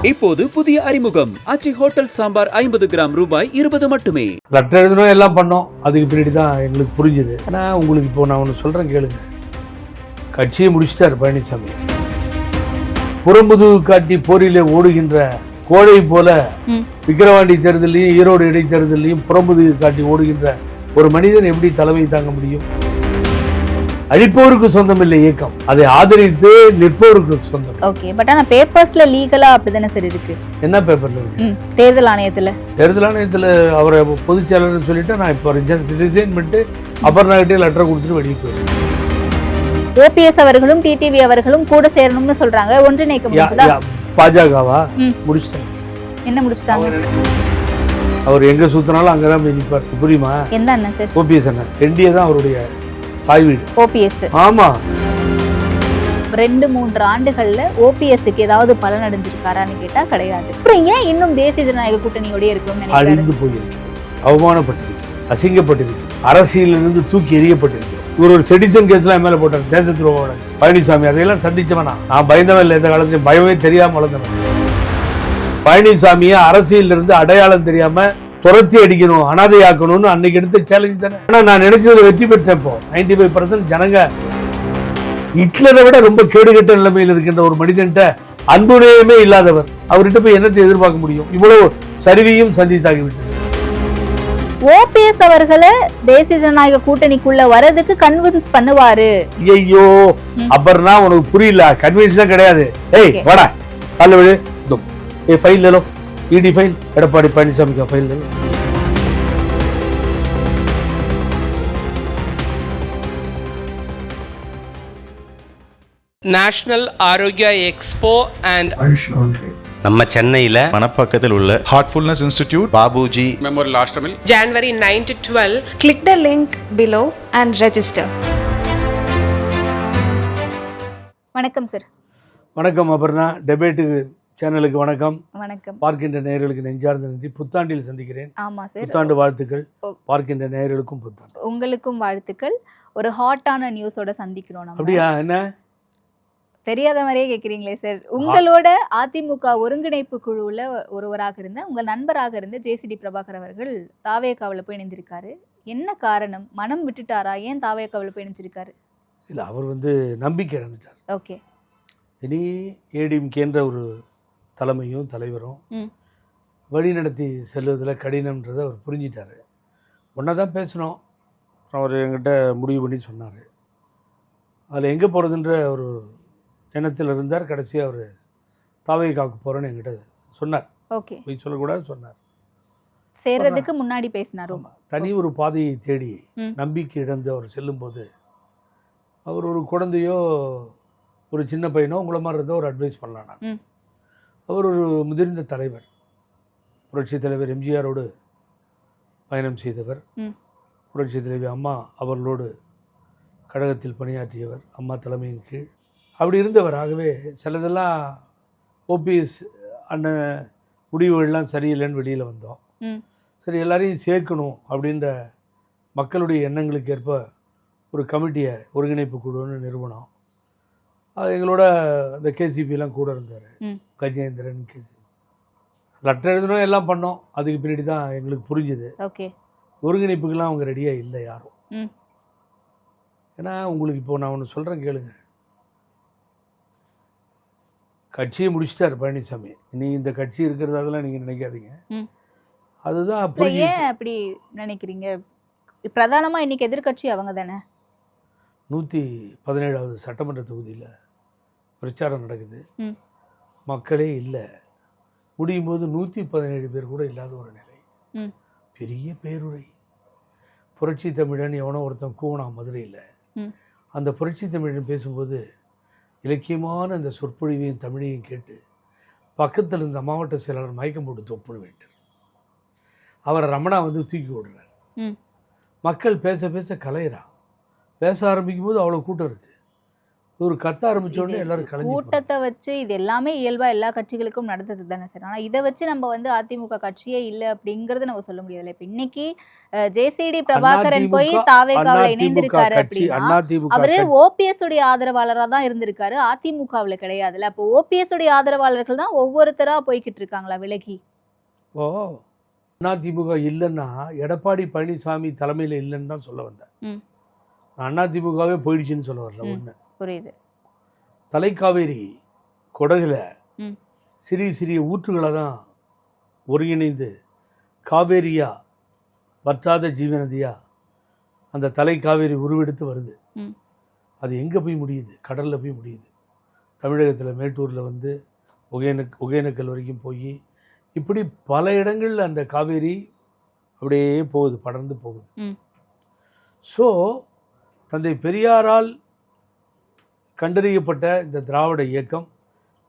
இப்போது புதிய அறிமுகம் ஆச்சி ஹோட்டல் சாம்பார் 50 கிராம் ரூபாய் 20 மட்டுமே. லெட்டர் எழுதணும் எல்லாம் பண்ணோம். அதுக்கு பின்னாடி தான் எங்களுக்கு புரிஞ்சுது. ஆனால் உங்களுக்கு இப்போ நான் ஒன்று சொல்கிறேன் கேளுங்க. கட்சியை முடிச்சிட்டார் பழனிசாமி. புறமுதுகு காட்டி போரிலே ஓடுகின்ற கோழை போல விக்கிரவாண்டி தேர்தலையும் ஈரோடு இடைத்தேர்தலையும் புறமுதுகு காட்டி ஓடுகின்ற ஒரு மனிதன் எப்படி தலைமை தாங்க முடியும்? அழிப்பவருக்கு சொந்தம் இல்லை இயக்கம், அதை ஆதரித்து நிற்பவருக்கு சொந்தம். ஓகே, பட் ஆனா பேப்பர்ஸ்ல லீகலா அப்படிதானே சார் இருக்கு. என்ன பேப்பர்ல இருக்கு? தேர்தல் ஆணையத்துல அவரை பொதுச் செயலாளர்னு சொல்லிட்டு நான் இப்போ ரிசைன் பண்ணிட்டு அபர்ணாகிட்டே லெட்டர் கொடுத்துட்டு வெளியே போயிருக்கேன். ஓபிஎஸ் அவர்களும் டிடிவி அவர்களும் கூட சேரணும்னு சொல்றாங்க. ஒன்றிணைக்க முடியுதா? பாஜகவா முடிச்சிட்டாங்க. என்ன முடிச்சிட்டாங்க? அவர் எங்க சுத்தினாலும் அங்கதான் போய் நிற்பார். புரியுமா? எந்த அண்ணன் சார்? ஓபிஎஸ் அண்ணன். என்டிஏ தான் அவருடைய தாய் வீடு. ஓபிஎஸ். ஆமா. 2-3 ஆண்டுகள்ல ஓபிஎஸ்க்கு ஏதாவது பலன் அடைஞ்சிருக்காரான்னு கேட்டா கிடையாது. அப்புறம் ஏன் இன்னும் தேசிய ஜனநாயக கூட்டணியோடய இருக்கணும்னு அழிந்து போயிருக்கு, அவமானப்பட்டிருக்கு, அசிங்கப்பட்டிருக்கு, அரசியலிருந்து தூக்கி எறியப்பட்டிருக்கு. இவர் ஒரு செடிசன் கேஸ்லாம் மேல போட்டார். தேச துரோக பழனிசாமி அதையெல்லாம் சந்திச்சவனா? நான் பயந்தவன் இல்லை. எந்த காலத்திலும் பயமே தெரியாம வளர்ந்தவன். பழனிசாமியை அரசியல் இருந்து அடையாளம் தெரியாம துரத்தி அடிக்கணும், அனாதையாக்கணும்னு அன்னைக்கு எடுத்த சேலஞ்ச் தானே. ஆனா நான் நினைச்சது வெற்றி பெற்றேன். இப்போ 95% ஜனங்க ஹிட்லரை விட ரொம்ப கேடுகட்ட நிலைமையில் இருக்கின்ற ஒரு மனிதன்ட்ட அன்புடையமே இல்லாதவர். அவர்கிட்ட போய் என்னத்தை எதிர்பார்க்க முடியும்? இவ்வளவு சரிவையும் சந்தித்தாகிவிட்டது. ஓபிஎஸ் அவர்களை தேசிய ஜனநாயக கூட்டணிக்குள்ள வரதுக்கு கன்வின்ஸ் பண்ணுவாரு. ஐயோ அப்புறம்னா உனக்கு புரியல. கன்வின்ஸ் தான் கிடையாது. ஏய் வாடா கால விடு. ஏ ஃபைல் லே லோ, ईडी फाइल एडपाडी पழனிசாமி का फाइल ले लो. நேஷனல் ஆரோக்கியா எக்ஸ்போ அண்ட் நம்ம சென்னையில மணப்பாக்கத்தில் உள்ள ஹார்ட்ஃபுல்னஸ் இன்ஸ்டிடியூட் பாபுஜி மெமோரியல் ஆஸ்ட்ரமில் January 9 to 12. Click the link below and register. வணக்கம் சார். வணக்கம் அபர்ணா. டெபேட் சேனலுக்கு வணக்கம். வணக்கம். பார்க்கின்ற நேயர்களுக்கு நெஞ்சார்ந்த நன்றி. புத்தாண்டில் சந்திக்கிறேன். ஆமா சார். புத்தாண்டு வாழ்த்துக்கள். பார்க்கின்ற நேயர்களுக்கும் புத்தாண்டு. உங்களுக்கும் வாழ்த்துக்கள். ஒரு ஹாட்டான நியூஸோட சந்திக்கிறோம் நம்ம. அப்படியா? என்ன தெரியாத மாதிரியே கேக்குறீங்களே சார். உங்களோட அதிமுக ஒருங்கிணைப்பு குழுவுல ஒருவராக இருந்த உங்க நண்பராக இருந்த ஜேசிடி பிரபாகர் அவர்கள் தாவேகாவில் போய் இணைந்திருக்காரு. என்ன காரணம்? மனம் விட்டுட்டாரா? ஏன் தாவேகாவில் போய் இணைஞ்சிருக்காரு? இல்லை, அவர் நம்பிக்கை இழந்துட்டார். ஓகே. இனி ஏடிஎம்கேன்ற ஒரு தலைமையும் தலைவரும் வழி நடத்தி செல்வதில் கடினம்ன்றதை அவர் புரிஞ்சிட்டார். ஒன்றா தான் பேசணும். அவர் என்கிட்ட முடிவு பண்ணி சொன்னார். அதில் எங்கே போகிறதுன்ற ஒரு எண்ணத்தில் இருந்தார். கடைசியாக அவர் தாவேகாவுக்கு போகிறேன்னு என்கிட்ட சொன்னார். ஓகே. போய் சொல்லக்கூடாது சொன்னார். சேர்றதுக்கு முன்னாடி பேசினார். தனி ஒரு பாதையை தேடி நம்பிக்கை இழந்து அவர் செல்லும்போது அவர் ஒரு குழந்தையோ ஒரு சின்ன பையனோ உங்களை மாதிரி இருந்தால் ஒரு அட்வைஸ் பண்ணலாம். நான் அவர் ஒரு முதிர்ந்த தலைவர், புரட்சி தலைவர் எம்ஜிஆரோடு பயணம் செய்தவர், புரட்சி தலைவி அம்மா அவர்களோடு கழகத்தில் பணியாற்றியவர், அம்மா தலைமையின் கீழ் அப்படி இருந்தவர். ஆகவே சிலதெல்லாம் ஓபிஎஸ் அண்ணன் முடிவுகள்லாம் சரியில்லைன்னு வெளியில் வந்தோம். சரி, எல்லாரையும் சேர்க்கணும் அப்படின்ற மக்களுடைய எண்ணங்களுக்கு ஏற்ப ஒரு கமிட்டியை ஒருங்கிணைப்பு குழுன்னு நிறுவனம். அது எங்களோட அந்த கேசிபிலாம் கூட இருந்தார். கஜேந்திரன், கேசிபி. லெட்டர் எழுதணும் எல்லாம் பண்ணோம். அதுக்கு பின்னாடி தான் எங்களுக்கு புரிஞ்சுது. ஓகே. ஒருங்கிணைப்புக்கெல்லாம் அவங்க ரெடியாக இல்லை யாரும். ஏன்னா உங்களுக்கு இப்போ நான் ஒன்று சொல்கிறேன் கேளுங்க. கட்சியை முடிச்சிட்டார் பழனிசாமி. இனி இந்த கட்சி இருக்கிறதாகலாம் நீங்கள் நினைக்காதீங்க. அதுதான் ஏன் அப்படி நினைக்கிறீங்க? பிரதானமாக இன்னைக்கு எதிர்கட்சி அவங்க தானே. 117வது சட்டமன்ற தொகுதியில் பிரச்சாரம் நடக்குது. மக்களே இல்லை. முடியும் போது 117 பேர் கூட இல்லாத ஒரு நிலை. பெரிய பேருரை. புரட்சி தமிழன் எவனோ ஒருத்தன் கூவனா மதுரையில். அந்த புரட்சி தமிழன் பேசும்போது இலக்கியமான அந்த சொற்பொழிவையும் தமிழையும் கேட்டு பக்கத்தில் இருந்த மாவட்ட செயலாளர் மயக்கம் போட்டு தொப்புன்னு விட்டார். அவரை ரமணா தூக்கி விடுறார். மக்கள் பேச பேச கலையிறான். பேச ஆரம்பிக்கும் போது அவ்வளோ கூட்டம் இருக்குது. ஒரு கத்த ஆரம்பிச்ச உடனே எல்லாரும் கிளம்பி கூட்டத்தை வச்சு இது எல்லாமே இயல்பா எல்லா கட்சிகளுக்கும் நடந்தது தானே சார். ஆனா இதை வச்சு நம்ம வந்து அதிமுக கட்சியே இல்லை அப்படிங்கறது நம்ம சொல்ல முடியாதுல்ல. இப்ப இன்னைக்கு ஜேசிடி பிரபாகரன் போய் தாவேகாவுல இணைந்திருக்காரு அப்படின்னா அவரு ஓபிஎஸ் உடைய ஆதரவாளரா தான் இருந்திருக்காரு, அதிமுகவுல கிடையாதுல்ல. அப்போ ஓபிஎஸ் உடைய ஆதரவாளர்கள் தான் ஒவ்வொருத்தரா போய்கிட்டு இருக்காங்களா விலகி? ஓ அதிமுக இல்லைன்னா எடப்பாடி பழனிசாமி தலைமையில் இல்லைன்னு தான் சொல்ல வந்தேன். அதிமுகவே போயிடுச்சுன்னு சொல்ல வரல. ஒன்று புரியுது. தலைக்காவேரி கொடகுல சிறிய சிறிய ஊற்றுகளை தான் ஒருங்கிணைந்து காவேரியா வற்றாத ஜீவநதியா அந்த தலைக்காவேரி உருவெடுத்து வருது. அது எங்கே போய் முடியுது? கடலில் போய் முடியுது. தமிழகத்தில் மேட்டூரில் வந்து ஒகேனக்கல் வரைக்கும் போய் இப்படி பல இடங்களில் அந்த காவேரி அப்படியே போகுது, படர்ந்து போகுது. ஸோ தந்தை பெரியாரால் கண்டறியப்பட்ட இந்த திராவிட இயக்கம்,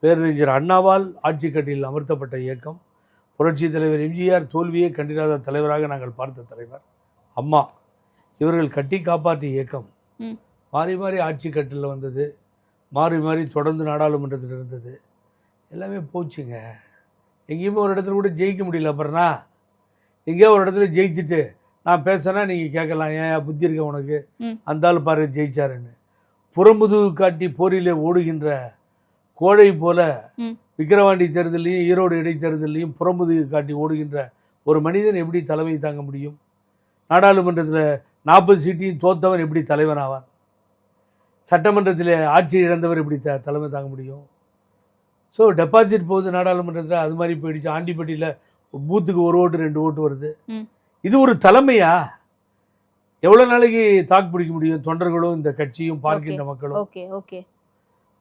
பேரறிஞர் அண்ணாவால் ஆட்சி கட்டில் அமர்த்தப்பட்ட இயக்கம், புரட்சி தலைவர் எம்ஜிஆர் தோல்வியை கண்டிராத தலைவராக நாங்கள் பார்த்த தலைவர் அம்மா, இவர்கள் கட்டி காப்பாற்றிய இயக்கம் மாறி மாறி ஆட்சி கட்டில் வந்தது, மாறி மாறி தொடர்ந்து நாடாளுமன்றத்தில் இருந்தது. எல்லாமே போச்சுங்க. எங்கேயுமே ஒரு இடத்துல கூட ஜெயிக்க முடியல. அப்புறம்னா எங்கேயோ ஒரு இடத்துல ஜெயிச்சுட்டு நான் பேசினா நீங்கள் கேட்கலாம், ஏன் புத்தி இருக்க உனக்கு, அந்த ஆள் பாரு ஜெயிச்சாருன்னு. புறமுதுகு காட்டி போரிலே ஓடுகின்ற கோழை போல விக்கிரவாண்டி தேர்தலையும் ஈரோடு இடைத்தேர்தலையும் புறமுதுகு காட்டி ஓடுகின்ற ஒரு மனிதன் எப்படி தலைமை தாங்க முடியும்? நாடாளுமன்றத்தில் 40 சீட்டையும் தோத்தவன் எப்படி தலைவன் ஆவான்? சட்டமன்றத்தில் ஆட்சி இழந்தவர் எப்படி தலைமை தாங்க முடியும்? ஸோ டெபாசிட் போகுது நாடாளுமன்றத்தில், அது மாதிரி போயிடுச்சு. ஆண்டிப்பட்டியில் பூத்துக்கு 1 ஓட்டு 2 ஓட்டு வருது. இது ஒரு தலைமையா? எவ்வளோ நாளைக்கு தாக்கு பிடிக்க முடியும் தொண்டர்களும் இந்த கட்சியும் பார்க்கின்ற மக்களும்?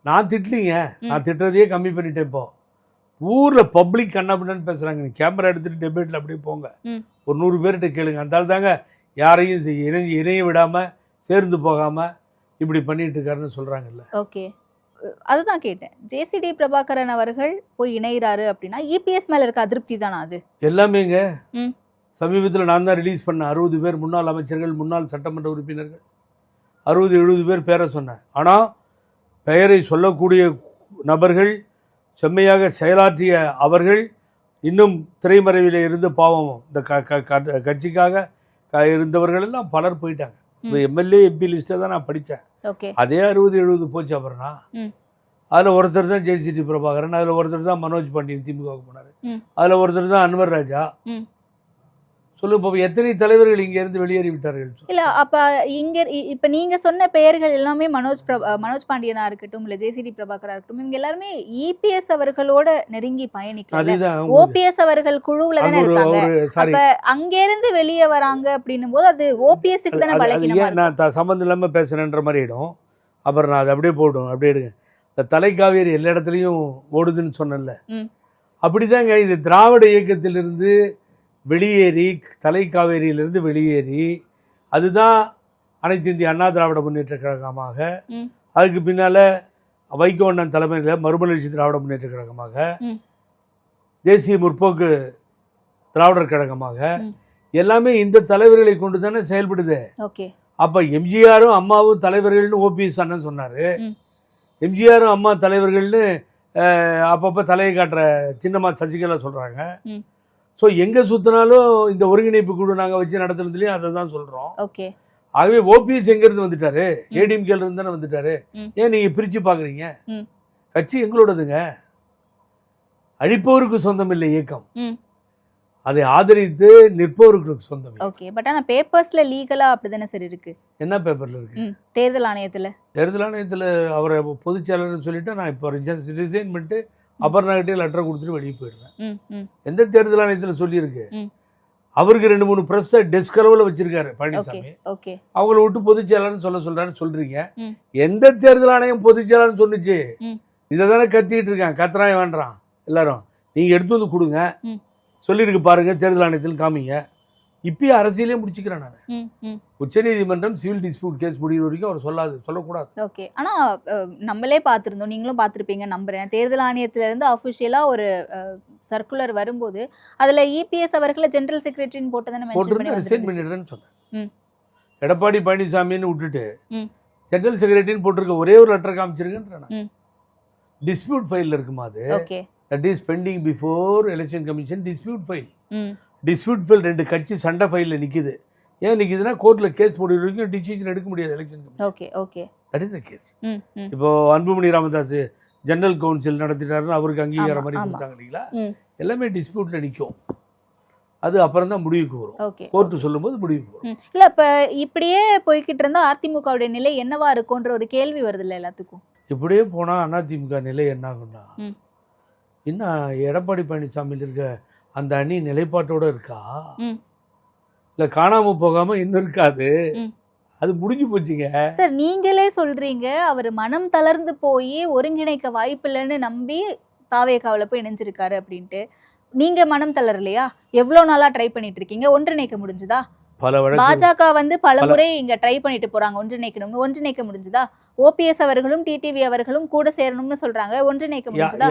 நான் திட்டலீங்க, நான் திட்டுறதையே கம்மி பண்ணிட்டேன். இப்போ ஊரில் பப்ளிக் கண்ணாபின்னு பேசுகிறாங்க. நீ கேமரா எடுத்துகிட்டு டிபேட்டில் அப்படியே போங்க, ஒரு 100 பேர்கிட்ட கேளுங்க. அந்த ஆள் தாங்க யாரையும் இணைய விடாமல் சேர்ந்து போகாமல் இப்படி பண்ணிட்டு இருக்காருன்னு சொல்கிறாங்கல்ல. ஓகே, அதுதான் கேட்டேன். ஜேசிடி பிரபாகரன் அவர்கள் போய் இணைகிறாரு அப்படின்னா இபிஎஸ் மேல இருக்க அதிருப்தி தானா? அது எல்லாமேங்க. சமீபத்தில் நான் தான் ரிலீஸ் பண்ணேன். 60 பேர் முன்னாள் அமைச்சர்கள், முன்னாள் சட்டமன்ற உறுப்பினர்கள், 60-70 பேர் பேரை சொன்னேன். ஆனால் பெயரை சொல்லக்கூடிய நபர்கள், செம்மையாக செயலாற்றிய அவர்கள் இன்னும் திரைமறைவில் இருந்து பாவம் இந்த கட்சிக்காக இருந்தவர்கள் எல்லாம் பலர் போயிட்டாங்க. இப்போ எம்எல்ஏ எம்பி லிஸ்ட்டை தான் நான் படித்தேன். அதே 60-70 போச்சு. அப்புறம்னா அதில் ஒருத்தர் தான் ஜேசிடி பிரபாகரன், அதில் ஒருத்தர் தான் மனோஜ் பாண்டியன் திமுகவுக்கு போனார், அதில் ஒருத்தர் தான் அன்வர் ராஜா. சொல்லு பாப்பா, எத்தனை தலைவர்கள் இங்க இருந்து வெளியேறி விட்டார்கள்? இல்ல அப்ப இங்க இப்ப நீங்க சொன்ன பெயர்கள் எல்லாமே மனோஜ் பாண்டியனா இருக்கட்டும், இல்ல ஜேசிடி பிரபாகரா இருக்கட்டும், இவங்க எல்லாருமே இபிஎஸ் அவர்களோட நெருங்கி பயணிக்கல. ஓபிஎஸ் அவர்கள் குழுவுல தானே இருக்காங்க. அப்ப அங்க இருந்து வெளியே வராங்க அப்படின்னும் போது அது ஓபிஎஸ்க்கு தானே பலகீனமா இருக்கு. நான் சம்பந்தம் இல்லாம பேசுறேன்ற மாதிரி இடம். அப்புறம் நான் அதை அப்படியே போடும், அப்படியே எடுங்க. இந்த தலைக்காவேரி எல்லா இடத்துலையும் ஓடுதுன்னு சொன்னேன்ல, அப்படிதாங்க. இது திராவிட இயக்கத்திலிருந்து வெளியேறி, தலைக்காவேரியிலிருந்து வெளியேறி, அதுதான் அனைத்து இந்திய அண்ணா திராவிட முன்னேற்ற கழகமாக, அதுக்கு பின்னால வைகோ அண்ணன் தலைமையில் மறுமலர்ச்சி திராவிட முன்னேற்ற கழகமாக, தேசிய முற்போக்கு திராவிடர் கழகமாக, எல்லாமே இந்த தலைவர்களை கொண்டு தானே செயல்படுது. அப்ப எம்ஜிஆரும் அம்மாவும் தலைவர்கள்னு ஓபிஎஸ் அண்ணன் சொன்னாரு. எம்ஜிஆரும் அம்மா தலைவர்கள்னு அப்பப்போ தலையை காட்டுற சின்னம்மா சசிகலா சொல்றாங்க. ஸோ எங்கே சுற்றினாலும் இந்த ஒருங்கிணைப்பு குழு நாங்கள் வச்சு நடத்துறதுலேயும் அதை தான் சொல்கிறோம். ஆகவே ஓபிஎஸ் எங்கேருந்து வந்துட்டாரு? ஏடிஎம்கேல இருந்து தானே வந்துட்டாரு. ஏன் நீங்கள் பிரித்து பார்க்குறீங்க? கட்சி எங்களோடதுங்க. அழிப்பவருக்கு சொந்தம் இல்லை இயக்கம், அதை ஆதரித்து நிற்பவர்களுக்கு சொந்தம். ஓகே, பட் ஆனால் பேப்பர்ஸில் லீகலாக அப்படி தானே சார் இருக்கு? என்ன பேப்பரில் இருக்கு? தேர்தல் ஆணையத்தில் அவரை பொதுச் செயலர்னு சொல்லிட்டு நான் இப்போ ரிசைன் பண்ணிட்டு அபர்ணாகிட்டே லெட்டர் கொடுத்துட்டு வெளியே போயிடுறேன். எந்த தேர்தல் ஆணையத்தில் சொல்லியிருக்கு? அவருக்கு 2-3 பிரஸ் டெஸ்க் அளவில் வச்சிருக்காரு பழனிசாமி. அவங்கள விட்டு பொதுச் செயலாளர்னு சொல்றாரு. சொல்றீங்க எந்த தேர்தல் ஆணையம் பொதுச் செயலாளர்னு சொன்னிச்சு? இதை தானே கத்திட்டு இருக்கான், கத்துறான் வேண்டாம் எல்லாரும். நீங்க எடுத்து வந்து கொடுங்க, சொல்லியிருக்கு பாருங்க, தேர்தல் ஆணையத்தில் காமிங்க. இப்பயும் அரசியலே முடிச்சுக்கிறேன் நான். உச்சநீதிமன்றம் சிவில் டிஸ்பியூட் கேஸ் முடிகிற வரைக்கும் அவர் சொல்லக்கூடாது. ஓகே, ஆனா நம்மளே பார்த்துருந்தோம், நீங்களும் பார்த்துருப்பீங்க நம்புறேன். தேர்தல் ஆணையத்துல இருந்து அஃபிஷியலா ஒரு சர்க்குலர் வரும்போது அதுல இபிஎஸ் அவர்களை ஜெனரல் செக்ரட்டரின்னு போட்டு ரிசைன் பண்ணிடுறேன்னு சொன்னேன். எடப்பாடி பழனிசாமின்னு விட்டுட்டு ஜெனரல் செக்ரட்டரின்னு போட்டிருக்க ஒரே ஒரு லெட்டர் காமிச்சிருக்கேன். ம். டிஸ்பியூட் ஃபைல் இருக்குமா அது, okay. That is bending before election commission dispute file. ம். டிஸ்பியூட் ஃபைல் 2 கட்சி சண்டை ஃபைலில் நிற்குது. ஏன் நிற்குதுன்னா கோர்ட்டில் கேஸ் போடுற வரைக்கும் டிசிஷன் எடுக்க முடியாது election commission. Okay okay. That is the case. ம். ம். இப்போ அன்புமணி ராமதாஸ் ஜெனரல் கவுன்சில் நடத்திட்டாருன்னு அவருக்கு அங்கீகாரம் மாதிரி கொடுத்தாங்க இல்லைங்களா, ம். எல்லாமே டிஸ்பியூட்டில் நிற்கும். அது அப்புறம் தான் முடிவுக்கு வரும். ஓகே. கோர்ட்டு சொல்லும்போது முடிவுக்கு வரும். இல்ல இப்ப இப்படியே போய்கிட்டு இருந்தா அதிமுகவுடைய நிலை என்னவா இருக்கும்ன்ற ஒரு கேள்வி வருது இல்ல எல்லாத்துக்கும். இப்படியே போனால் அதிமுக நிலை என்ன ஆகும்னா, ம். இன்னும் எடப்பாடி பழனிசாமியில் இருக்க அந்த அணி நிலைப்பாட்டோட இருக்கா, ம். இல்லை காணாம போகாம இன்னும் இருக்காது, ம். அது முடிஞ்சு போச்சுங்க. சார் நீங்களே சொல்றீங்க அவர் மனம் தளர்ந்து போய் ஒருங்கிணைக்க வாய்ப்பில்லைன்னு நம்பி தாவேகாவுல போய் இணைஞ்சிருக்காரு அப்படின்ட்டு. நீங்க மனம் தளரலையா? எவ்வளவு நாளா ட்ரை பண்ணிட்டு இருக்கீங்க? ஒன்றிணைக்க முடிஞ்சுதா? பல வழக்கு பாஜக வந்து பல முறை இங்க ட்ரை பண்ணிட்டு போறாங்க ஒன்றிணைக்கணும்னு. ஒன்றிணைக்க முடிஞ்சுதா? ஓபிஎஸ் அவர்களும் டிடிவி அவர்களும் கூட சேரணும்னு சொல்றாங்க. ஒன்றிணைக்க முடிஞ்சுதா?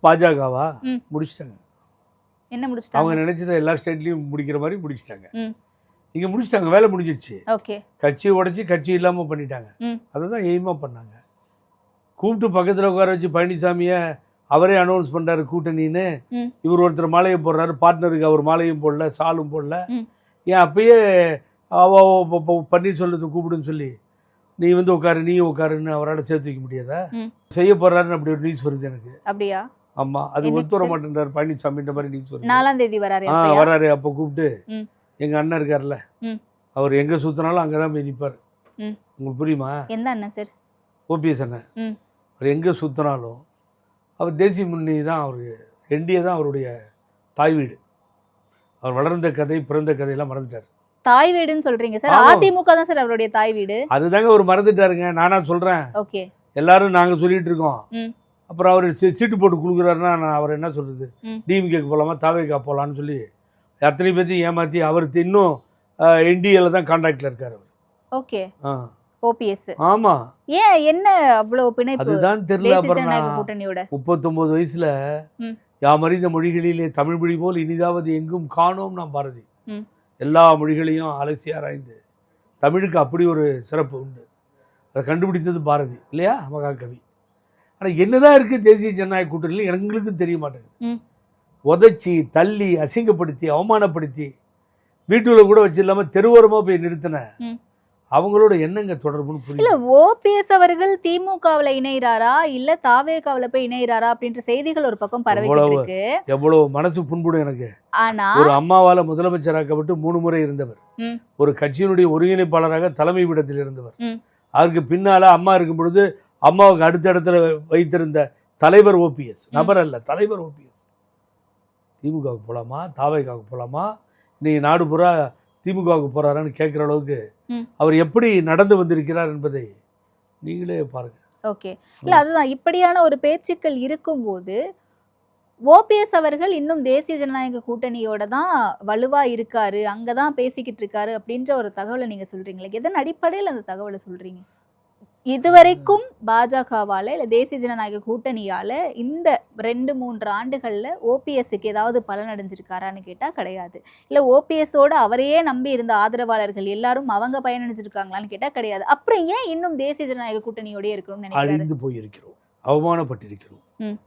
பாஜகவா ம். முடிச்சிட்டாங்க. என்ன முடிச்சிட்டாங்க? அவங்க நினைச்சதை எல்லா ஸ்டேட்லயும் முடிக்கிற மாதிரி முடிச்சிட்டாங்க. ம். இங்க முடிச்சிட்டாங்க, வேலை முடிஞ்சிருச்சு. ஓகே. கட்சியை உடைச்சி கட்சி இல்லாம பண்ணிட்டாங்க. ம். அதுதான் எய்மா பண்ணாங்க. கூப்பிட்டு பக்கத்துல உட்கார வச்சு பழனிசாமிய அவரே அனௌன்ஸ் பண்றாரு கூட்டணின்னு. ம். இவர் ஒருத்தர் மாலையை போடுறாரு, பார்ட்னருக்கு அவர் மாலையும் போடல, சாலும் போடல. ம். ஏன் அப்பயே பன்னீர்செல்வத்தை கூப்பிடுன்னு சொல்லி நீ வந்து உட்காரு, நீ உட்காருன்னு அவரால் சேர்த்து வைக்க முடியாதா? ம். செய்ய போறாருன்னு அப்படி ஒரு நியூஸ் வருது எனக்கு. அப்படியா? ஆமா, அது ஒத்து வர மாட்டேன்றாரு பழனிசாமின்ற மாதிரி நியூஸ் வருது. 4ஆம் தேதி வராரு. வராரு. அப்போ கூப்பிட்டு ம். எங்க அண்ணன் இருக்காருல்ல, ம். அவர் எங்க சுத்தினாலும் அங்கதான் போய் நிற்பார். ம். உங்களுக்கு புரியுமா? எந்த அண்ணன் சார்? ஓபிஎஸ் அண்ணன். ம். அவர் எங்கே சுற்றினாலும் அவர் தேசிய முன்னணி தான், அவர் என்டிஏ தான் அவருடைய தாய் வீடு. அவர் வளர்ந்த கதை பிறந்த கதையெல்லாம் மறந்துட்டார். தாய் வீடுன்னு சொல்றீங்க சார்? ஆமா. அதிமுக தான் சார் அவருடைய தாய் வீடு. அதுதாங்க அவர் மறந்துட்டாருங்க. நானா சொல்கிறேன், ஓகே. எல்லாரும் நாங்கள் சொல்லிட்டு இருக்கோம். ம். அப்புறம் அவர் சீட்டு போட்டு கொடுக்குறாருன்னா நான் அவர் என்ன சொல்கிறது, ம். டிஎம்கேக்கு போகலாமா தாவேகா போகலான்னு சொல்லி அத்தனை பேர்த்தையும் ஏமாற்றி அவர் இன்னும் என்டிஏல தான் கான்டாக்டில் இருக்கார் அவர். ஓகே. ஆ ஓபிஎஸ். ஆமாம். ஏன் என்ன அவ்வளவு பிணைப்பு அதுதான் தெரியல. தேசிய அப்புறம் ஜனநாயக நான் கூட்டணியோட? 39 வயசுல ம். யாமறிந்த மொழிகளிலே தமிழ் மொழி போல் இனிதாவது எங்கும் காணோம் நான் பாரதி. ம். எல்லா மொழிகளையும் அலசி ஆராய்ந்து தமிழுக்கு அப்படி ஒரு சிறப்பு உண்டு. அதை கண்டுபிடித்தது பாரதி இல்லையா, மகாகவி. ஆனால் என்னதான் இருக்குது தேசிய ஜனநாயக கூட்டணியில் எங்களுக்கும் தெரிய மாட்டேங்குது. ம். உதைச்சி தள்ளி அசிங்கப்படுத்தி அவமானப்படுத்தி வீட்டுல கூட வச்சு இல்லாமல் தெருவோரமாக போய் நிறுத்தின ம். அவங்களோட என்னங்க தொடர்புன்னு இல்ல புரியல. ஓபிஎஸ் அவர்கள் திமுகவுல இணைகிறாரா இல்ல தாவேகாவுல போய் இணைகிறாரா அப்படின்ற செய்திகள் ஒரு பக்கம் பரவிக்கிட்டு இருக்கு. எவ்வளவு மனசு புண்படும் எனக்கு. ஆனா ஒரு அம்மாவால முதலமைச்சராக்கப்பட்டு 3 முறை இருந்தவர், ம். ஒரு கட்சியினுடைய ஒருங்கிணைப்பாளராக தலைமை பீடத்தில் இருந்தவர், ம். அதுக்கு பின்னால அம்மா இருக்கும் பொழுது அம்மாவுக்கு அடுத்த இடத்துல வைத்திருந்த தலைவர் ஓபிஎஸ், நபர் அல்ல தலைவர் ஓபிஎஸ். திமுகவுக்கு போகலாமா தாவேகாவுக்கு போகலாமா, இன்னைக்கு நாடு பூரா திமுகவுக்கு போறாரான்னு கேட்குற அளவுக்கு ம். அவர் எப்படி நடந்து வந்திருக்கிறார் என்பதை நீங்களே பாருங்க. ஓகே. இல்ல அதுதான், இப்படியான ஒரு பேச்சுக்கள் இருக்கும்போது ஓபிஎஸ் அவர்கள் இன்னும் தேசிய ஜனநாயக கூட்டணியோட தான் வலுவா இருக்காரு, அங்கதான் பேசிக்கிட்டு இருக்காரு அப்படின்ற ஒரு தகவலை நீங்க சொல்றீங்களே, எதன் அடிப்படையில் அந்த தகவலை சொல்றீங்க? இதுவரைக்கும் பாஜகவால இல்ல தேசிய ஜனநாயக கூட்டணியால இந்த 2-3 ஆண்டுகள்ல ஓபிஎஸ்க்கு ஏதாவது பலன் அடைஞ்சிருக்காரான்னு கேட்டா கிடையாது. இல்ல ஓபிஎஸோட அவரையே நம்பி இருந்த ஆதரவாளர்கள் எல்லாரும் அவங்க பயனடைஞ்சிருக்காங்களான்னு கேட்டா கிடையாது. அப்புறம் ஏன் இன்னும் தேசிய ஜனநாயக கூட்டணியோடய இருக்கணும்னு நினைக்கிறாரு? அழிந்து போயிருக்கிறோம், அவமானப்பட்டிருக்கிறோம், ம்.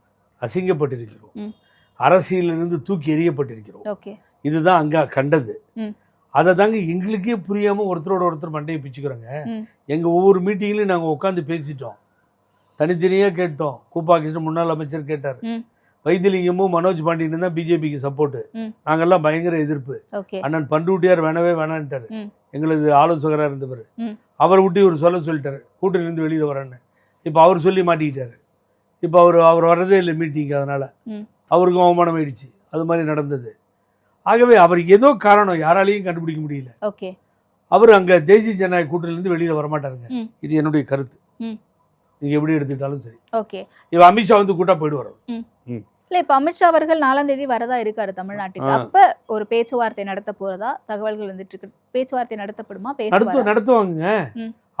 அசிங்கப்பட்டிருக்கிறோம், ம். அரசியலிருந்து தூக்கி எறியப்பட்டிருக்கிறோம். ஓகே. இதுதான் அங்க கண்டது. ம். அதை தாங்க எங்களுக்கே புரியாம ஒருத்தரோட ஒருத்தர் மண்டையை பிச்சுக்கிறோங்க. ம். எங்க ஒவ்வொரு மீட்டிங்லையும் நாங்க உட்காந்து பேசிட்டோம், தனித்தனியா கேட்டோம். கூப்பா கிருஷ்ணன் முன்னாள் அமைச்சர் கேட்டார், ம். வைத்திலிங்கமும் மனோஜ் பாண்டியனும் தான் பிஜேபிக்கு சப்போர்ட். ம். நாங்கெல்லாம் பயங்கர எதிர்ப்பு. ஓகே. அண்ணன் பண்ருட்டியார் வேணவே வேணான்ட்டாரு, ம். எங்களுக்கு ஆலோசகராக இருந்தவர். ம். அவர் விட்டு இவர் சொல்லிட்டாரு கூட்டணியிலிருந்து வெளியில் வரேன்னு. இப்போ அவர் சொல்லி மாட்டிக்கிட்டாரு. இப்போ அவர் வர்றதே இல்லை மீட்டிங், அதனால ம். அவருக்கும் அவமானம் ஆயிடுச்சு. அது மாதிரி நடந்தது. ஆகவே அவர் ஏதோ காரணம் யாராலையும் கண்டுபிடிக்க முடியல, ஓகே. அவர் அங்க தேசிய ஜனநாயக கூட்டணியிலிருந்து வெளியில வரமாட்டாருங்க. ம். இது என்னுடைய கருத்து. ம். நீங்க எப்படி எடுத்துக்கிட்டாலும் சரி. ஓகே. இவ அமித்ஷா வந்து கூட்டா போயிடுவார். இல்ல இப்ப அமித்ஷா அவர்கள் 4ஆம் தேதி வரதா இருக்காரு தமிழ்நாட்டுக்கு. அப்ப ஒரு பேச்சுவார்த்தை நடத்த போறதா தகவல்கள் வந்துட்டு இருக்கு. பேச்சுவார்த்தை நடத்தப்படுமா? நடத்துவாங்க.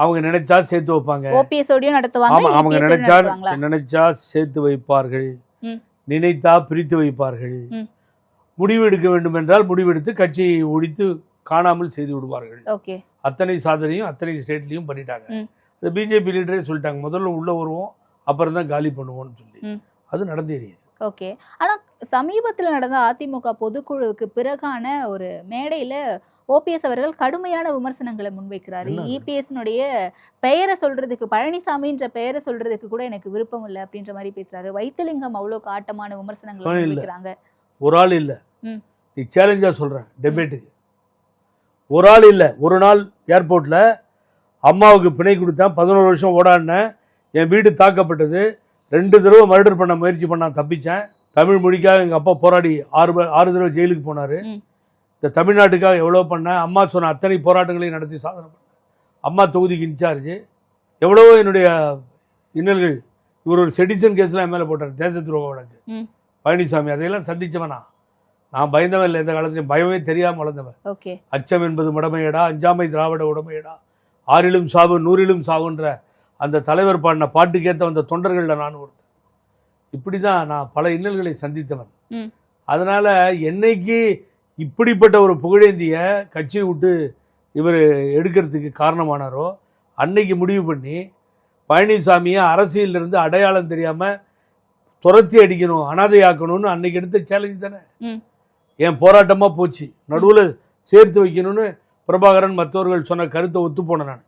அவங்க நினைச்சா சேர்த்து வைப்பாங்க. ஓபிஎஸ் ஓடியும் நடத்துவாங்க. அவங்க நினைச்சா சேர்த்து வைப்பார்கள், நினைத்தா பிரித்து வைப்பார்கள். முடிவு எடுக்க வேண்டும் என்றால் முடிவெடுத்து கட்சியை ஒழித்து காணாமல் செய்து விடுவார்கள். ஓகே. அத்தனை சாதனையும் அத்தனை ஸ்டேட்லையும் பண்ணிட்டாங்க. இந்த பிஜேபி லீடரே சொல்லிட்டாங்க, முதல்ல உள்ளே வருவோம் அப்புறம் தான் காலி பண்ணுவோம்னு சொல்லி. அது நடந்தேறியது. ஓகே. ஆனா சமீபத்தில் நடந்த அதிமுக பொதுக்குழுவுக்கு பிறகான ஒரு மேடையில ஓபிஎஸ் அவர்கள் கடுமையான விமர்சனங்களை முன்வைக்கிறாரு. இபிஎஸ்னுடைய பெயரை சொல்றதுக்கு, பழனிசாமின்ற பெயரை சொல்றதுக்கு கூட எனக்கு விருப்பம் இல்லை அப்படின்ற மாதிரி பேசுறாரு. வைத்திலிங்கம் அவ்வளோ காட்டமான விமர்சனங்களை முன்வைக்கிறாங்க. ஒரு ஆள் இல்லை, நீ சேலஞ்சா சொல்றேன் டெபேட்டுக்கு. ஒரு ஆள் இல்லை, ஒரு நாள் ஏர்போர்ட்ல அம்மாவுக்கு பிணை கொடுத்தேன், 11 வருஷம் ஓடாடினேன், என் வீடு தாக்கப்பட்டது, 2 தடவை மர்டர் பண்ண முயற்சி பண்ணான், தப்பிச்சேன். தமிழ் மொழிக்காக எங்கள் அப்பா போராடி 6 தடவை ஜெயிலுக்கு போனார். இந்த தமிழ்நாட்டுக்காக எவ்வளோ பண்ணேன், அம்மா சொன்ன அத்தனை போராட்டங்களையும் நடத்தி சாதனை பண்ணேன். அம்மா தொகுதிக்கு இன்சார்ஜ், எவ்வளவோ என்னுடைய இன்னல்கள். இவர் ஒரு செடிசன் கேஸ்லாம் என் மேலே போட்டார், தேச துரோக வழக்கு. பழனிசாமி அதையெல்லாம் சந்திச்சவனா? நான் பயந்தவன் இல்லை, எந்த காலத்திலையும் பயமே தெரியாமல் வளர்ந்தவன். அச்சம் என்பது மடமையடா, அஞ்சாமை திராவிட உடமையடா, 6லும் சாவு 100லும் சாவுன்ற அந்த தலைவர் பாடின பாட்டுக்கேற்ற வந்த தொண்டர்களில் நான் ஒருத்தன். இப்படி தான் நான் பல இன்னல்களை சந்தித்தவன். அதனால் என்னைக்கு இப்படிப்பட்ட ஒரு புகழேந்திய கட்சியை விட்டு இவர் எடுக்கிறதுக்கு காரணமானாரோ அன்னைக்கு முடிவு பண்ணி பழனிசாமியை அரசியலிருந்து அடையாளம் தெரியாமல் துரத்தி அடிக்கணும், அனாதையாக்கணும்னு அன்னைக்கு எடுத்த சேலஞ்சு தானே என் போராட்டமாக போச்சு. நடுவில் சேர்த்து வைக்கணும்னு பிரபாகரன் மற்றவர்கள் சொன்ன கருத்தை ஒத்து போனேன் நான்.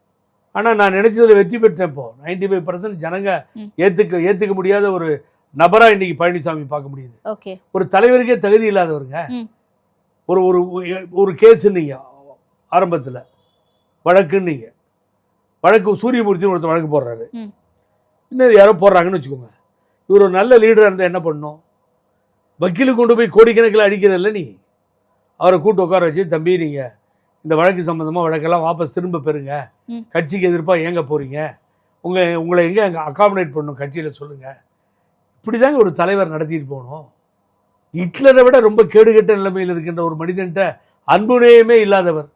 ஆனால் நான் நினைச்சதில் வெற்றி பெற்றேன். இப்போ 95% ஜனங்க ஏற்றுக்க முடியாத ஒரு நபராக இன்னைக்கு பழனிசாமி பார்க்க முடியுது. ஒரு தலைவருக்கே தகுதி இல்லாதவருங்க. ஒரு ஒரு கேஸுன்னீங்க ஆரம்பத்தில், வழக்குன்னீங்க, வழக்கு சூரியமூர்த்தி ஒருத்தர் வழக்கு போடுறாரு, இன்னும் யாரோ போடுறாங்கன்னு வச்சுக்கோங்க. இவர் ஒரு நல்ல லீடராக இருந்தால் என்ன பண்ணணும்? வக்கீலுக்கு கொண்டு போய் கோடிக்கணக்கில் அடிக்கிறதில்ல, நீ அவரை கூட்டு உட்கார வச்சு, தம்பி நீங்கள் இந்த வழக்கு சம்மந்தமாக வழக்கெல்லாம் வாபஸ் திரும்ப பெறுங்க, கட்சிக்கு எதிர்ப்பாக ஏங்க போகிறீங்க, உங்களை எங்கே அங்கே அகாமடேட் பண்ணணும் கட்சியில் சொல்லுங்கள். இப்படி தாங்க ஒரு தலைவர் நடத்திட்டு போகணும். ஹிட்லரை விட ரொம்ப கேடுகட்ட நிலைமையில் இருக்கின்ற ஒரு மனிதன்ட்ட அன்புநேயமே இல்லாதவர்,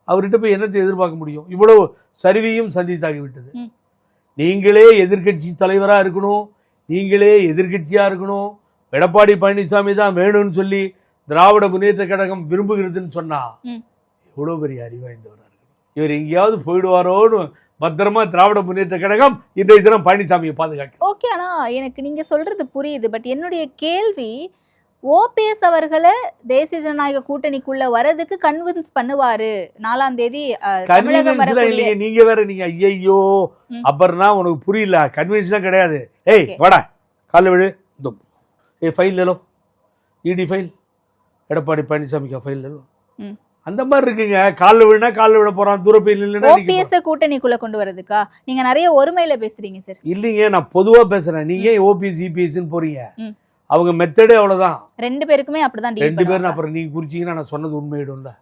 அவர்கிட்ட போய் என்னத்தை எதிர்பார்க்க முடியும்? இவ்வளவு சரிவையும் சந்தித்தாகிவிட்டது. நீங்களே எதிர்கட்சி தலைவராக இருக்கணும், நீங்களே எதிர்கட்சியாக இருக்கணும், எடப்பாடி பழனிசாமி தான் வேணும்னு சொல்லி திராவிட முன்னேற்ற கழகம் விரும்புகிறதுன்னு சொன்னா எவ்வளோ பெரிய அறிவாய்ந்தவராக இருக்கு. இவர் எங்கேயாவது போயிடுவாரோன்னு பத்திரமா திராவிட முன்னேற்ற கழகம் இன்றைய தினம் பழனிசாமியை பாதுகாக்க. ஓகே, ஆனா எனக்கு நீங்க சொல்றது புரியுது. பட் என்னுடைய கேள்வி, ஓபிஎஸ் அவர்களை தேசிய ஜனநாயக கூட்டணிக்குள்ள வரதுக்கு கன்வின்ஸ் பண்ணுவாரு 4ஆம் தேதி நீங்க வேற, நீங்க ஐயோ அப்புறம்னா உனக்கு புரியல, கன்வின்ஸ்லாம் கிடையாது. ஏய் வாடா காலைல விழு, ஃபைல் லோ இடி ஃபைல், எடப்பாடி பழனிசாமிக்கு ஃபைல் லோ, அந்த மாதிரி இருக்குங்க. காலில் விழுனா காலில் விழ போறான், தூரப்பையில் இல்லைன்னா ஓபிஎஸ் கூட்டணிக்குள்ள கொண்டு வரதுக்கா நீங்க நிறைய ஒருமையில பேசுறீங்க சார். இல்லைங்க, நான் பொதுவா பேசுறேன். நீங்க ஓபிஎஸ் இபிஎஸ்ன்னு போறீங்க, அவங்க மெத்தடே அவ்வளவுதான். 2 பேருக்குமே அப்படிதான். 2 பேரும் அப்புறம் நீங்க குறிச்சிங்கன்னா நான் சொன்னது உண்மையிடும்ல.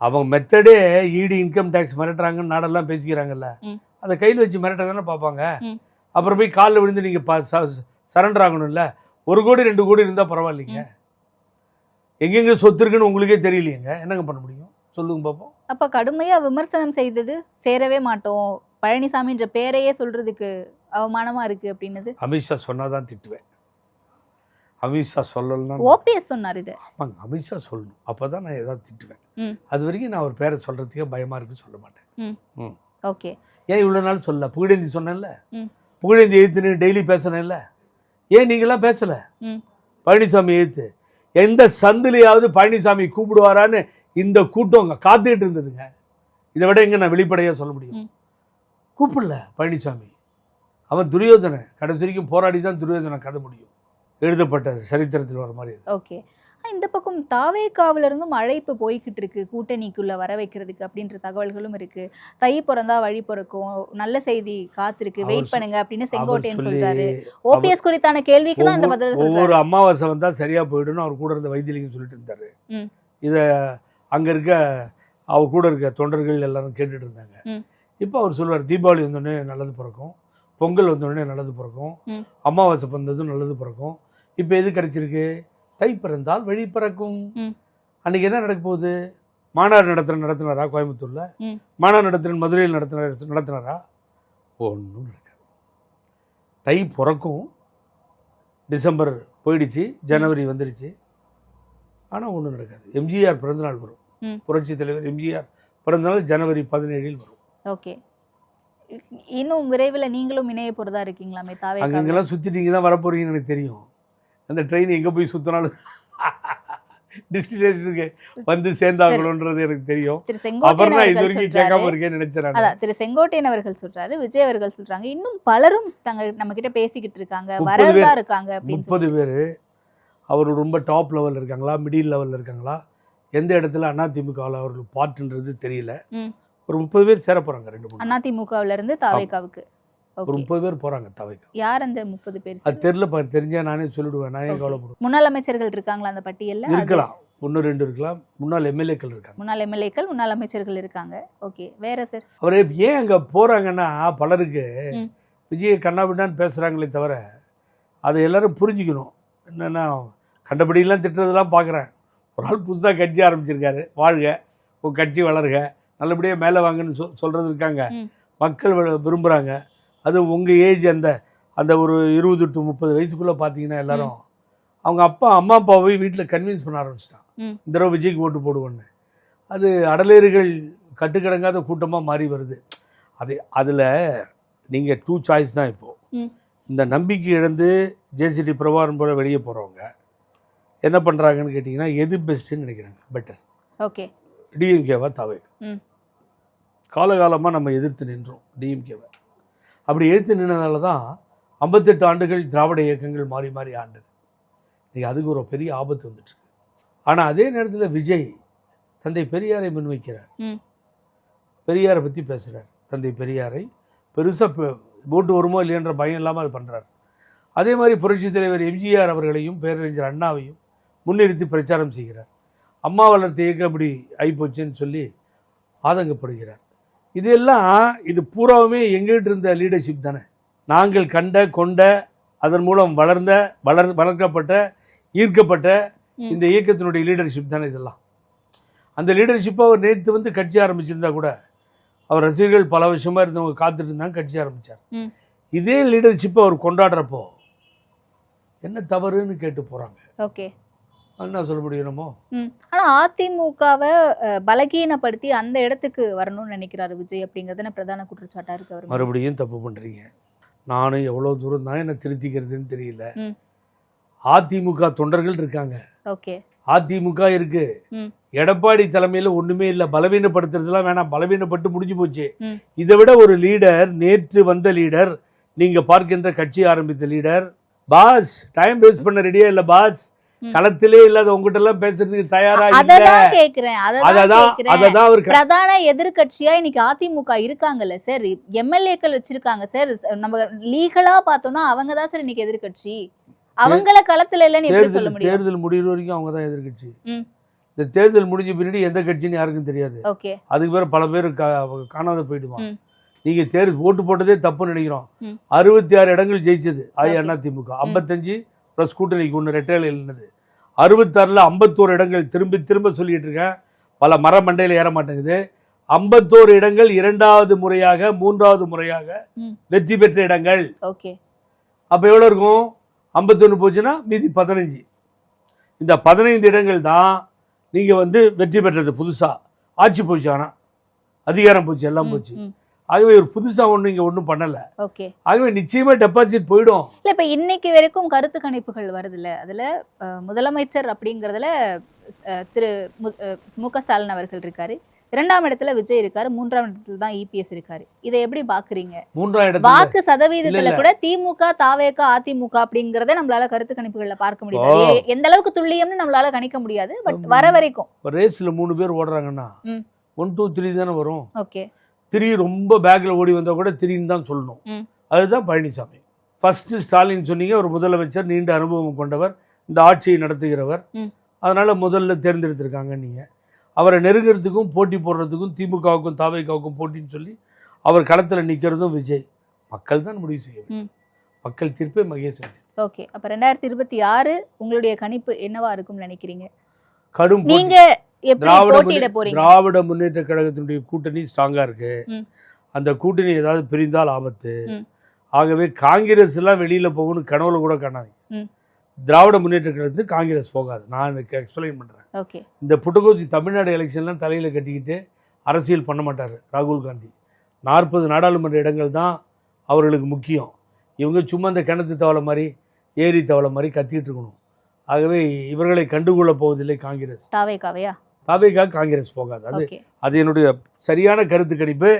அவங்க மெத்தடே இடி இன்கம் டேக்ஸ் மிரட்டுறாங்கன்னு நாடெல்லாம் பேசிக்கிறாங்கல்ல, அதை கையில் வச்சு மிரட்ட தானே பார்ப்பாங்க. அப்புறம் போய் காலில் விழுந்து நீங்க சரண்டர் ஆகணும்ல. 1 கோடி 2 கோடி இருந்தா பரவாயில்லைங்க, எங்கெங்க சொத்து இருக்குன்னு உங்களுக்கே தெரியலையேங்க, என்னங்க பண்ண முடியும் சொல்லுங்க பாப்போம். அப்ப கடுமையா விமர்சனம் செய்தது சேரவே மாட்டோம், பழனிசாமின்ற பேரையே சொல்றதுக்கு அவமானமா இருக்கு அப்படின்னது அமித்ஷா சொன்னாதான் திட்டுவேன். அமித்ஷா சொல்லலாம், ஓபிஎஸ் சொன்னார் இது. ஆமாங்க, அமித்ஷா சொல்லணும், அப்பதான் நான் ஏதாவது திட்டுவேன். அது வரைக்கும் நான் ஒரு பேரை சொல்றதுக்கே பயமா இருக்குன்னு சொல்ல மாட்டேன். ஓகே, ஏன் இவ்வளவு நாள் சொல்ல? புகழேந்தி சொன்னேன்ல, புகழேந்தி எழுத்துன்னு டெய்லி பேசணும்ல, ஏன் நீங்களாம் பேசல? பழனிசாமி எழுத்து எந்த சந்திலையாவது பழனிசாமி கூப்பிடுவாரான்னு இந்த கூட்டம் காத்துக்கிட்டு இருந்ததுங்க. இதை விட எங்க நான் வெளிப்படையா சொல்ல முடியும்? கூப்பிடல பழனிசாமி. அவன் துரியோதனை, கடைசி வரைக்கும் போராடி தான் துரியோதனை கதை முடியும், எழுதப்பட்ட சரித்திரத்தில் வர மாதிரி. ஓகே, இந்த பக்கம் தாவேகாவில இருந்தும் அழைப்பு போய்கிட்டு இருக்கு கூட்டணிக்குள்ள வர வைக்கிறதுக்கு அப்படின்ற தகவல்களும் இருக்கு. தை பிறந்தா வழி பிறக்கும், நல்ல செய்தி காத்திருக்கு, வெயிட் பண்ணுங்க அப்படின்னு செங்கோட்டையன் சொல்றாரு. ஓபிஎஸ் குறித்தான கேள்விக்கு தான் இந்த பதில் சொல்றாரு. ஒவ்வொரு அமாவாசை வந்தா சரியா போயிடும் அவர் கூட இருந்த வைத்திலிங்கம் சொல்லிட்டு இருந்தாரு. இத அங்க இருக்க அவர் கூட இருக்க தொண்டர்கள் எல்லாரும் கேட்டுட்டு இருந்தாங்க. இப்போ அவர் சொல்றாரு, தீபாவளி வந்தோடனே நல்லது பிறக்கும், பொங்கல் வந்தோடனே நல்லது பிறக்கும், அமாவாசை பிறந்ததும் நல்லது பிறக்கும். இப்போ எது கிடைச்சிருக்கு? தை பிறந்தால் வழி பிறக்கும். அன்னைக்கு என்ன நடக்க போகுது? மாநாடு நடத்தினாரா கோயம்புத்தூர்ல? மாநாடு நடத்தின மதுரையில் நடத்தினாரா? ஒன்றும் நடக்காது. தை பிறக்கும், டிசம்பர் போயிடுச்சு, ஜனவரி வந்துடுச்சு, ஆனால் ஒன்றும் நடக்காது. எம்ஜிஆர் பிறந்தநாள் வரும், புரட்சி தலைவர் எம்ஜிஆர் பிறந்தநாள் ஜனவரி 17 வரும். ஓகே, இன்னும் விரைவில் நீங்களும் இணைய போறதா இருக்கீங்களாமே தாவே? அங்கெல்லாம் சுற்றிட்டு தான் வரப்போறீங்கன்னு எனக்கு தெரியும். அந்த ட்ரெயின் எங்கே போய் சுற்றினாலும் டெஸ்டினேஷனுக்கு வந்து சேர்ந்தாங்கன்றது எனக்கு தெரியும். திரு செங்கோட்டையன் அப்புறம் இது அவர்கள் வரைக்கும் கேட்காம சொல்றாரு, இருக்கேன்னு நினைச்சேன். அதான் திரு செங்கோட்டையன் அவர்கள் சொல்றாரு, விஜய் அவர்கள் சொல்றாங்க, இன்னும் பலரும் நம்ம கிட்ட பேசிக்கிட்டு இருக்காங்க, 30 வரதா பேர். இருக்காங்க அப்படின்னு 30 பேர் அவர் ரொம்ப டாப் லெவலில் இருக்காங்களா, மிடில் லெவலில் இருக்காங்களா, எந்த இடத்துல அதிமுகவில் அவர்கள் பார்ட்டுன்றது தெரியல. ஒரு 30 பேர் சேர போகிறாங்க. 2-3 அதிமுகவுல இருந்து தாவேகாவுக்கு ஒரு 30 பேர் போகிறாங்க தாவேகா. யார் அந்த 30 பேர்? அது தெரியல, தெரிஞ்சா நானே சொல்லிடுவேன். நான் ஏன் கவலைப்படுவேன்? முன்னாள் அமைச்சர்கள் இருக்காங்களா அந்த பட்டியல்ல? இருக்கலாம், 1-2 இருக்கலாம். முன்னாள் எம்எல்ஏக்கள் இருக்காங்க. முன்னாள் எம்எல்ஏக்கள், முன்னாள் அமைச்சர்கள் இருக்காங்க. ஓகே, வேற சார்? அவர் ஏன் அங்கே போகிறாங்கன்னா, பலருக்கு விஜய் கண்ணாபின்னான்னு பேசுகிறாங்களே தவிர அதை எல்லாரும் புரிஞ்சுக்கணும். என்னென்னா கண்டபடியெல்லாம் திட்டுறதெல்லாம் பார்க்குறேன். ஒரு ஆள் புதுசாக கட்சி ஆரம்பிச்சிருக்காரு, வாழ்க, உங்கள் கட்சி வளருக, நல்லபடியாக மேலே வாங்கன்னு சொல்கிறது இருக்காங்க. மக்கள் விரும்புகிறாங்க. அது உங்கள் ஏஜ் அந்த ஒரு 20 to 30 வயசுக்குள்ளே பார்த்தீங்கன்னா எல்லாரும் அவங்க அம்மா அப்பாவை வீட்டில் கன்வின்ஸ் பண்ண ஆரம்பிச்சிட்டான், இந்த தடவை விஜய்க்கு ஓட்டு போடுவோன்னு. அது அடலேறுகள் கட்டுக்கடங்காத கூட்டமாக மாறி வருது. அதில் நீங்கள் 2 சாய்ஸ் தான் இப்போது. இந்த நம்பிக்கை இழந்து ஜேசிடி பிரபாகரன் போல வெளியே போகிறவங்க என்ன பண்ணுறாங்கன்னு கேட்டிங்கன்னா, எது பெஸ்ட்டுன்னு நினைக்கிறாங்க, பெட்டர். ஓகே, டிஎம்கேவா தாவேகா? காலகாலமாக நம்ம எதிர்த்து நின்றோம் டிஎம்கேவை. அப்படி எதிர்த்து நின்றதால தான் 58 ஆண்டுகள் திராவிட இயக்கங்கள் மாறி மாறி ஆண்டது. இன்றைக்கி அதுக்கு ஒரு பெரிய ஆபத்து வந்துட்டு. ஆனால் அதே நேரத்தில் விஜய் தந்தை பெரியாரை முன்வைக்கிறார், பெரியாரை பற்றி பேசுகிறார். தந்தை பெரியாரை பெருசாக ஓட்டு வருமோ இல்லையன்ற பயம் இல்லாமல் அது பண்ணுறார். அதே மாதிரி புரட்சித் தலைவர் எம்ஜிஆர் அவர்களையும் பேரறிஞர் அண்ணாவையும் முன்னிறுத்தி பிரச்சாரம் செய்கிறார். அம்மா வளர்த்த இயக்கம் அப்படி ஆகிப்போச்சுன்னு சொல்லி ஆதங்கப்படுகிறார். இது பூராவுமே எங்கள்கிட்ட இருந்த லீடர்ஷிப் தானே. நாங்கள் கொண்ட அதன் மூலம் வளர்க்கப்பட்ட ஈர்க்கப்பட்ட இந்த இயக்கத்தினுடைய லீடர்ஷிப் தானே இதெல்லாம். அந்த லீடர்ஷிப்பை அவர் நேற்று வந்து கட்சி ஆரம்பிச்சிருந்தா கூட அவர் ரசிகர்கள் பல வருஷமாக இருந்தவங்க காத்துட்டு இருந்தாங்க, கட்சி ஆரம்பித்தார். இதே லீடர்ஷிப்பை அவர் கொண்டாடுறப்போ என்ன தவறுன்னு கேட்டு போகிறாங்க. ஓகே, என்ன சொல்ல முடியணுமோ. ஆனா அதிமுகவை பலகீனப்படுத்தி அந்த இடத்துக்கு வரணும்னு நினைக்கிறாரு விஜய் அப்படிங்கறது பிரதான குற்றச்சாட்டா இருக்கு. அவர் மறுபடியும் தப்பு பண்றீங்க. நானும் எவ்வளவு தூரம் தான் என்ன திருத்திக்கிறதுன்னு தெரியல. அதிமுக தொண்டர்கள் இருக்காங்க, ஓகே, அதிமுக இருக்கு. எடப்பாடி தலைமையில ஒண்ணுமே இல்லை. பலவீனப்படுத்துறதுலாம் வேணாம், பலவீனப்பட்டு முடிஞ்சு போச்சு. இதை விட ஒரு லீடர், நேற்று வந்த லீடர், நீங்க பார்க்கின்ற கட்சி ஆரம்பித்த லீடர், பாஸ் டைம் வேஸ்ட் பண்ண ரெடியா இல்ல பாஸ், களத்திலே இல்லாத உங்ககிட்ட எல்லாம் பேசுறதுக்கு தயாரா இல்ல. பிரதான எதிர்கட்சியா இன்னைக்கு அதிமுக இருக்காங்கல்ல சார், எம்எல்ஏக்கள் வச்சிருக்காங்க சார். நம்ம லீகலா பார்த்தோம்னா அவங்க தான் சார் இன்னைக்கு எதிர்கட்சி. அவங்கள களத்துல இல்லன்னு எப்படி சொல்ல முடியும்? தேர்தல் முடிகிற வரைக்கும் அவங்க தான் எதிர்கட்சி. இந்த தேர்தல் முடிஞ்ச பின்னாடி எந்த கட்சின்னு யாருக்கும் தெரியாது. அதுக்கு பேர் பல பேர் காணாத போயிடுவான். நீங்க ஓட்டு போட்டதே தப்பு நினைக்கிறோம். 66 இடங்கள் ஜெயிச்சது அதிமுக, 55 பிளஸ் கூட்டணிக்கு 1 ரெட்டையில எழுந்தது. 66ல் 51 இடங்கள் திரும்ப சொல்லிட்டு இருக்கேன், பல மரமண்டையில் ஏற மாட்டேங்குது. 51 இடங்கள் 2வது முறையாக 3வது முறையாக வெற்றி பெற்ற இடங்கள். அப்ப எவ்வளவு இருக்கும்? 51 போச்சுன்னா மீதி 15. இந்த 15 இடங்கள் தான் நீங்க வந்து வெற்றி பெற்றது. புதுசா ஆட்சி போச்சு, ஆனா அதிகாரம் போச்சு, எல்லாம் போச்சு. ஆகவே ஒரு புதுசா இங்க ஒன்றும் பண்ணல. ஆகவே நிச்சயமா டெபாசிட் போயிடும். இல்ல இப்ப இன்னைக்கு வரைக்கும் கருத்து கணிப்புகள் வருதுல்ல, அதுல முதலமைச்சர் அப்படிங்கறதுல திரு மு.க. ஸ்டாலின் அவர்கள் இருக்காரு, 2ஆம் இடத்துல விஜய் இருக்காரு, 3ஆம் இடத்துல தான் இபிஎஸ் இருக்காரு. இதை எப்படி பாக்குறீங்க? 3ஆம் இடத்துல வாக்கு சதவீதத்துல கூட திமுக, தாவேகா, அதிமுக அப்படிங்கறத நம்மளால கருத்து கணிப்புகள்ல பார்க்க முடியாது. எந்த அளவுக்கு துல்லியம்னு நம்மளால கணிக்க முடியாது. பட் வர வரைக்கும் ரேஸ்ல 3 பேர் ஓடுறாங்கன்னா 1 2 3 தானே வரும். ஓகே, 3 ரொம்ப பேக்ல ஓடி வந்தா கூட 3ன்னு தான் சொல்லணும். அதுதான் பழனிசாமி. ஃபர்ஸ்ட் ஸ்டாலின் சொன்னீங்க, ஒரு முதலமைச்சர், நீண்ட அனுபவம் கொண்டவர், இந்த ஆட்சியை நடத்துகிறவர், அதனால முதல்ல தேர்ந்தெடுத்திருக்காங்க. நீங்க அவரை நெருங்கிறதுக்கும் போட்டி போடுறதுக்கும் திமுகவுக்கும் தாவேகாவுக்கும் போட்டின்னு சொல்லி அவர் களத்தில் நிற்கிறதும் விஜய். மக்கள் தான் முடிவு செய்யும். மக்கள் தீர்ப்பே மகேசன். ஓகே, அப்ப 2026 உங்களுடைய கணிப்பு என்னவா இருக்கும்னு நினைக்கிறீங்க? கடும் நீங்க திராவிட முன்னேற்ற கழகத்தினுடைய கூட்டணி ஸ்ட்ராங்கா இருக்கு. அந்த கூட்டணி ஏதாவது பிரிந்தால் ஆபத்து. ஆகவே காங்கிரஸ் எல்லாம் வெளியில போகணும் கனவுல கூட காணாது. திராவிட முன்னேற்ற கழகத்துக்கு காங்கிரஸ் போகாது. நான் எக்ஸ்பிளைன் பண்றேன். இந்த புட்டகோச்சி தமிழ்நாடு எலெக்ஷன்லாம் தலையில கட்டிக்கிட்டு அரசியல் பண்ண மாட்டாரு ராகுல் காந்தி. 40 நாடாளுமன்ற இடங்கள் தான் அவர்களுக்கு முக்கியம். இவங்க சும்மா இந்த கிணத்து தவளை மாதிரி ஏரி தவளை மாதிரி கத்திக்கிட்டு இருக்கணும். ஆகவே இவர்களை கண்டுகொள்ளப் போவதில்லை காங்கிரஸ். தாவேகா காங்கிரஸ் போகாது. அது என்னுடைய சரியான கருத்து கணிப்பு.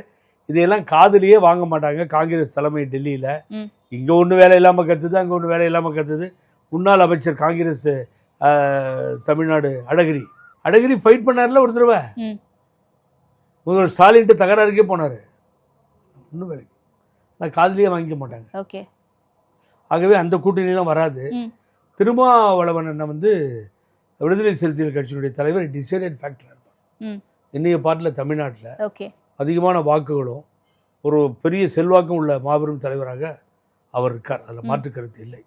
இதையெல்லாம் காதுலயே வாங்க மாட்டாங்க காங்கிரஸ் தலைமை டெல்லியில். இங்கே ஒன்றும் வேலை இல்லாமல் கத்துது, அங்கே ஒன்றும் வேலை இல்லாமல் கத்துது. முன்னாள் அமைச்சர் காங்கிரஸ் தமிழ்நாடு அழகிரி ஃபைட் பண்ணார்ல ஒரு தடவை. முதல்வர் ஸ்டாலின்ட்டு தகராறுக்கே போனார். ஒன்றும் வேலை நான் காதுலயே வாங்கிக்க மாட்டாங்க. ஆகவே அந்த கூட்டணியெல்லாம் வராது. திருமாவளவன் வந்து விடுதலை சிறுத்தைகள் கட்சியினுடைய தலைவர் டிசைடட் ஃபேக்டராக இருப்பார். இன்னைய பாட்டில் தமிழ்நாட்டில் அதிகமான வாக்குகளும் ஒரு பெரிய செல்வாக்கும் உள்ள மாபெரும் தலைவராக அவர் இருக்கார். அதில் மாற்று கருத்து இல்லை.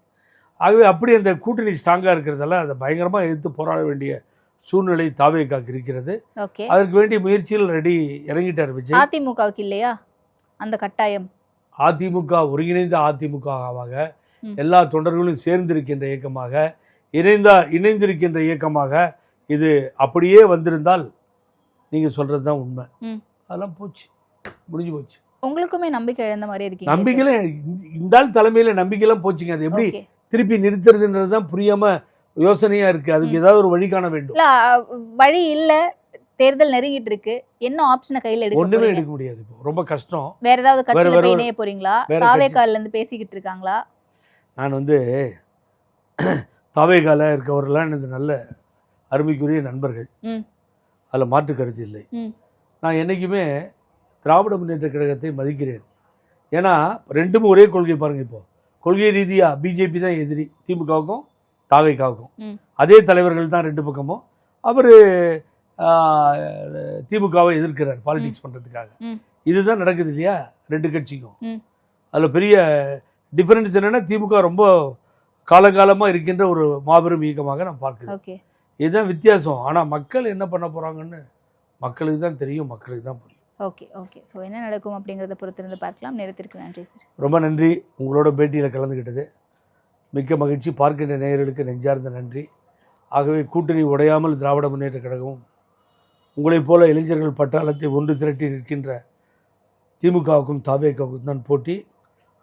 ஆகவே அப்படி அந்த கூட்டணி ஸ்ட்ராங்காக இருக்கிறதால அதை பயங்கரமாக எதிர்த்து போராட வேண்டிய சூழ்நிலை தாவேகாக்கு இருக்கிறது. அதற்கு வேண்டிய முயற்சியில் இறங்கிட்டார் விஜய். அதிமுகவுக்கு இல்லையா அந்த கட்டாயம்? அதிமுக ஒருங்கிணைந்த அதிமுகவாக எல்லா தொண்டர்களும் சேர்ந்திருக்கின்ற இயக்கமாக இணைந்திருக்கின்ற இயக்கமாக இது அப்படியே வந்திருந்தால் நீங்க சொல்றது தான் உண்மை. அதெல்லாம் போச்சு, முடிஞ்சு போச்சு. உங்களுக்குமே நம்பிக்கை இழந்த மாதிரி இருக்கு. நம்பிக்கையில இந்த தலைமையில நம்பிக்கையெல்லாம் போச்சுங்க. அது எப்படி திருப்பி நிறுத்துறதுன்றது தான் புரியாம யோசனையா இருக்கு. அதுக்கு ஏதாவது ஒரு வழி காண வேண்டும். வழி இல்ல, தேர்தல் நெருங்கிட்டு இருக்கு. என்ன ஆப்ஷனை கையில எடுக்க? ஒண்ணுமே எடுக்க முடியாது. இப்போ ரொம்ப கஷ்டம். வேற ஏதாவது கட்சியில போய் இணைய போறீங்களா? தாவேகால இருந்து பேசிக்கிட்டு இருக்காங்களா? நான் வந்து தாவேகால இருக்கவர்களாம் எனது நல்ல அருமைக்குரிய நண்பர்கள். அதில் மாற்று கருத்து இல்லை. நான் என்றைக்குமே திராவிட முன்னேற்ற கழகத்தை மதிக்கிறேன். ஏன்னா ரெண்டும் ஒரே கொள்கை. பாருங்க, இப்போ கொள்கை ரீதியாக பிஜேபி தான் எதிரி திமுகவுக்கும் தாவேகாவுக்கும். அதே தலைவர்கள் தான் ரெண்டு பக்கமும். அவர் திமுகவை எதிர்க்கிறார் பாலிடிக்ஸ் பண்ணுறதுக்காக. இதுதான் நடக்குது இல்லையா ரெண்டு கட்சிக்கும். அதில் பெரிய டிஃபரன்ஸ் என்னென்னா திமுக ரொம்ப காலங்காலமாக இருக்கின்ற ஒரு மாபெரும் இயக்கமாக நான் பார்க்கிறேன். இதுதான் வித்தியாசம். ஆனால் மக்கள் என்ன பண்ண போகிறாங்கன்னு மக்களுக்கு தான் தெரியும், மக்களுக்கு தான் புரியும். ஓகே. ஸோ என்ன நடக்கும் அப்படிங்கிறத பொறுத்திருந்து பார்க்கலாம். நேரத்திற்கு நன்றி சார். ரொம்ப நன்றி. உங்களோட பேட்டியில் கலந்துக்கிட்டது மிக்க மகிழ்ச்சி. பார்க்கின்ற நேயர்களுக்கு நெஞ்சார்ந்த நன்றி. ஆகவே கூட்டணி உடையாமல் திராவிட முன்னேற்ற கழகமும் உங்களைப் போல இளைஞர்கள் பட்டாளத்தை ஒன்று திரட்டி நிற்கின்ற திமுகவுக்கும் தாவேகாவுக்கும் தான் போட்டி.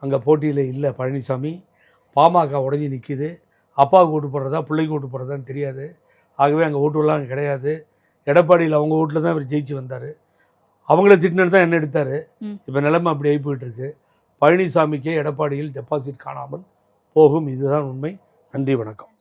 அங்கே போட்டியில் இல்லை பழனிசாமி. பாமக உடஞ்சி நிற்கிது. அப்பாவுக்கு ஓட்டு போடுறதா பிள்ளைக்கு ஓட்டு போடுறதான்னு தெரியாது. ஆகவே அங்கே ஓட்டுலாம் அங்கே கிடையாது. எடப்பாடியில் அவங்க ஓட்டில் தான் இவர் ஜெயிச்சு வந்தார். அவங்கள திட்டினது தான் என்ன எடுத்தார். இப்போ நிலைமை அப்படி ஆகி போயிட்டுருக்கு. பழனிசாமிக்கே எடப்பாடியில் டெபாசிட் காணாமல் போகும். இதுதான் உண்மை. நன்றி, வணக்கம்.